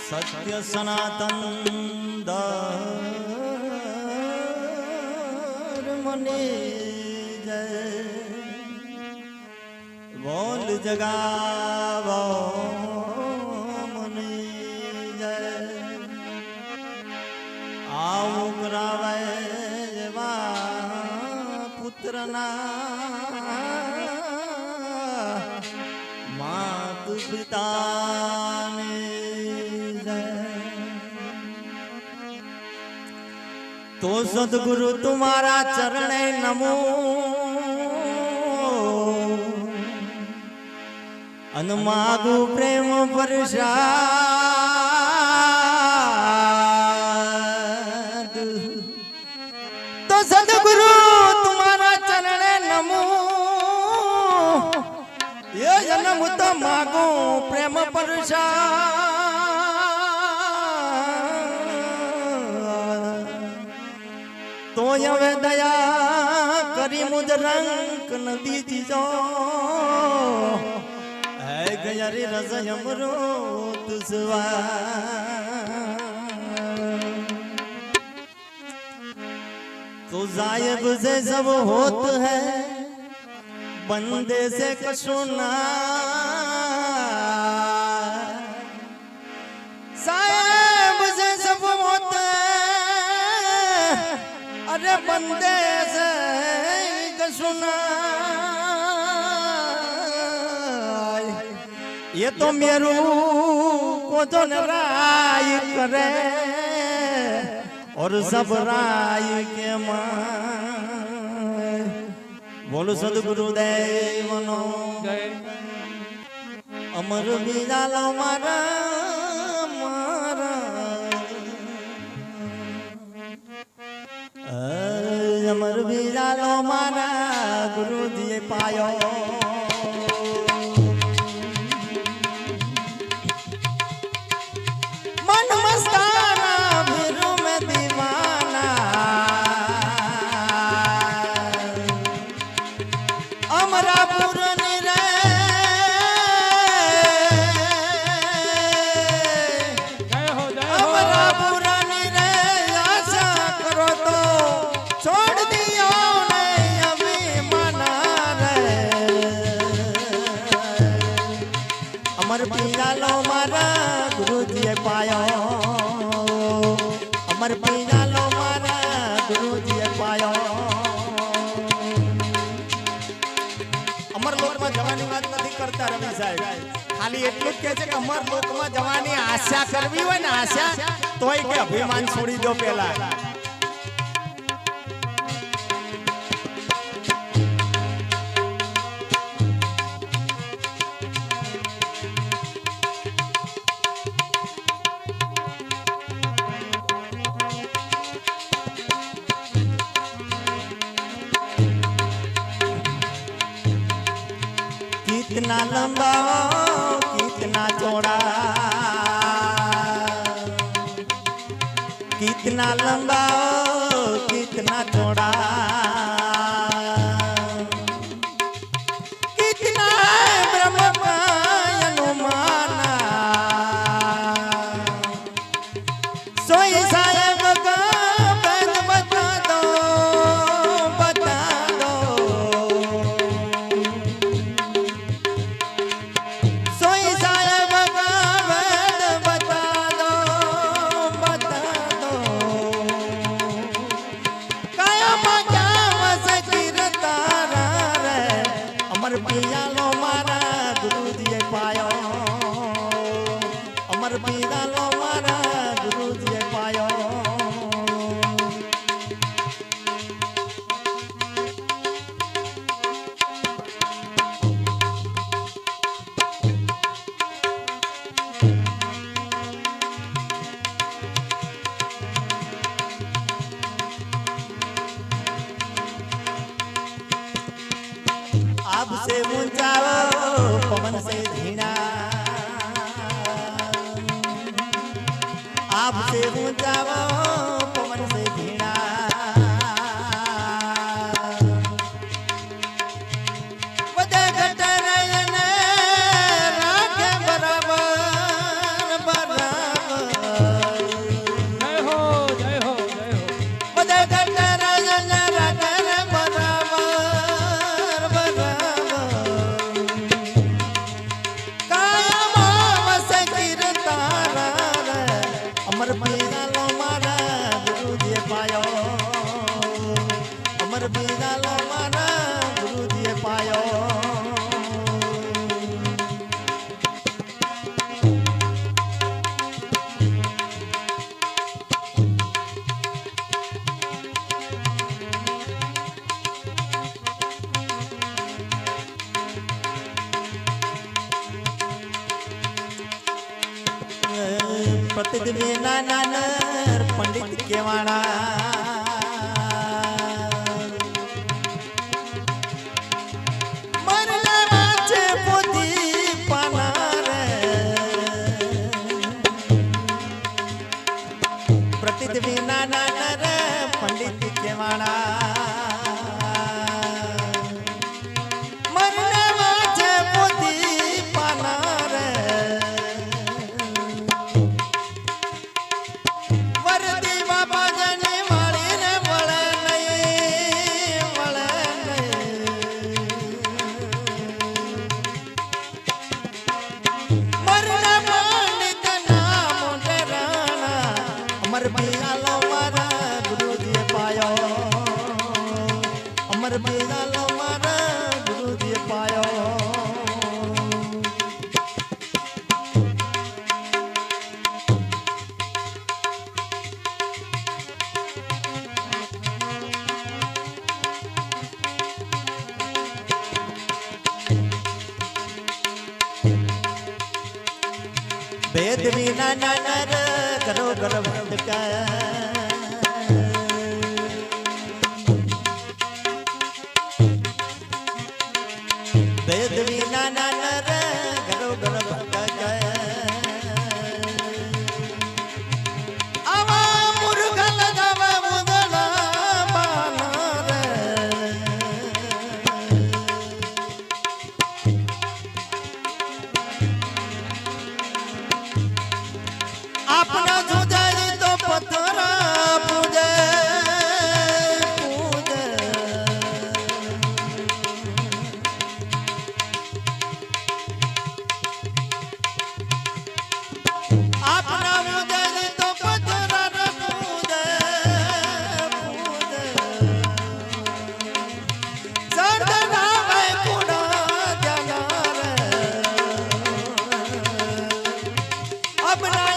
सत्य सनातन धर्मने जय बोल जगावो मने जय आओ करावे जेवा पुत्रना मात पिता तो सदगुरु तुम्हारा चरणे नमो अनमागु प्रेम प्रसाद। तो सदगुरु तुम्हारा चरणे नमो ये जन्म तो मागो प्रेम प्रसाद। तो यवे दया करी मुझ रंग नदी जीजो है गयारी रज़ यमरो तुझवा। तो जायब से सब होत है बंदे से कशो ना सायब से सब होत है अरे बंदे से सुना। ये तो मेरू को तो राय करे और सब राय के मान। बोलो सदगुरुदेव नो अमर बीजा लो मारा मारा अमर बीजा लो मारा गुरु जी पायो। मन मस्ताना भीरू में दीवाना अमरापुर निरे अमरापुर निरे आशा करो तो छोड़ दियो नहीं अभी मना रे। अमर पीरा लो मारा गुरु जी पायो अमर पीरा लो मारा गुरु जी पायो। अमर लोक में जवानी बात नहीं करता रवि साहेब खाली એટલું જ કહે છે કે અમર લોકમાં જવાની આશા કરવી હોય ને આશા તોય કે અભિમાન છોડી દો પેલા। कितना लंबा कितना चौड़ा कितना लंबा कितना चौड़ा कितना ब्रह्म का अनुमाना सोई साहेब का बंद बता दो बता दो। अमर पिया लो मारा गुरु जी पायो अमर पिया लो मारा गुरु जी पायो। आप से मुंजाओ पवन से झीना आप से मुंजाओ पवन से झीना वदे घटरयन राखे बराबर बराबर પ્રતિદિવે નાનર પંડિત કેવાણા મરલા વાંચે પોતી પાના રે પ્રતિદિવે નાનર પંડિત કેવાણા વેદ વિના નાનર કરો ગર્વ વેદ વિના નાનર કરો ગર્વ આવા મુર્ગા લગાવા મુદલા બાનર આપના જોજાઈ તો પથરા પૂજે પૂજે આપના જોજાઈ તો પથરા પૂજે પૂજે સર્દના વૈકુણા જના રે અબના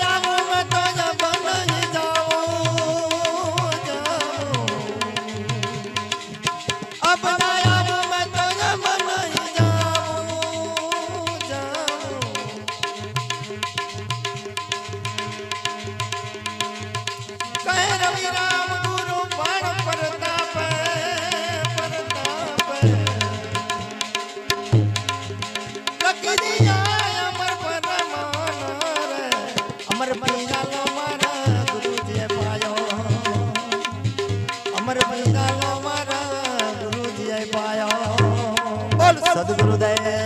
સદગુરુદેવ